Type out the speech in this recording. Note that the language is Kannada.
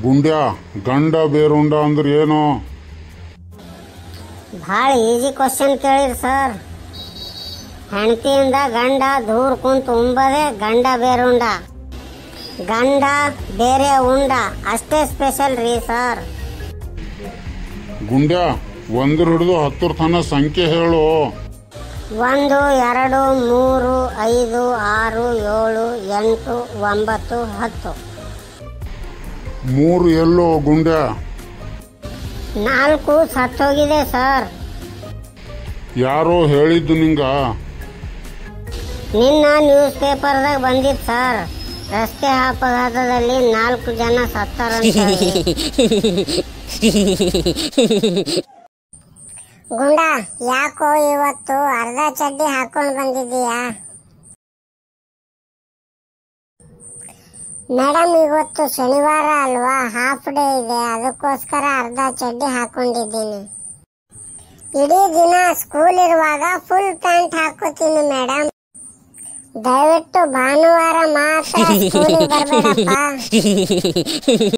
ಗುಂಡ್ಯಾ ಗಂಡ ಬೇರುಂಡ ಅಂದ್ರೆ ಏನು? ಭಾಳ ಈಜಿ ಕ್ವಶನ್ ಕೇಳಿರಿ ಸರ್. ಹೆಂಡತಿಯಿಂದ ಗಂಡ ದೂರ ಕುಂತು ಉಂಬದೆ ಗಂಡ ಬೇರುಂಡ. ಗಂಡ ಬೇರೆ ಉಂಡ ಅಷ್ಟೇ ಸ್ಪೆಷಲ್ ರೀ ಸರ್. ಗುಂಡ್ಯಾ ಒಂದ್ರ ಹಿಡಿದು 10 ತನ ಸಂಖ್ಯೆ ಹೇಳು. 1 2 3 5 6 7 8 9 10. 3 ಎಲ್ಲೋ ಗುಂಡ್ಯಾ? 4 ಸತ್ತೋಗಿದೆ ಸರ್. ಯಾರೋ ಹೇಳಿದ್ದು ನಿಂಗ? ನಿನ್ನ ನ್ಯೂಸ್ ಪೇಪರ್ದಾಗ ಬಂದಿತ್ತು ಸರ್. ರಸ್ತೆ ಅಪಘಾತದಲ್ಲಿ 4 ಜನ ಸತ್ತಾರಂತ. ಗುಂಡ ಯಾಕೋ ಇವತ್ತು ಅರ್ಧ ಚಡ್ಡಿ ಹಾಕೊಂಡು ಬಂದಿದ್ದೀಯಾ? ಮೇಡಮ್ ಇವತ್ತು ಶನಿವಾರ ಅಲ್ವಾ, ಹಾಫ್ ಡೇ ಇದೆ, ಅದಕ್ಕೋಸ್ಕರ ಅರ್ಧ ಚಡ್ಡಿ ಹಾಕೊಂಡಿದ್ದೀನಿ. ಇಡೀ ದಿನ ಸ್ಕೂಲ್ ಇರುವಾಗ ಫುಲ್ ಪ್ಯಾಂಟ್ ಹಾಕೋತೀನಿ ಮೇಡಮ್. ದಯವಿಟ್ಟು ಭಾನುವಾರ ಮಾತ್ರ ಸ್ಕೂಲಿಗೆ ಬರಬೇಡಪ್ಪ.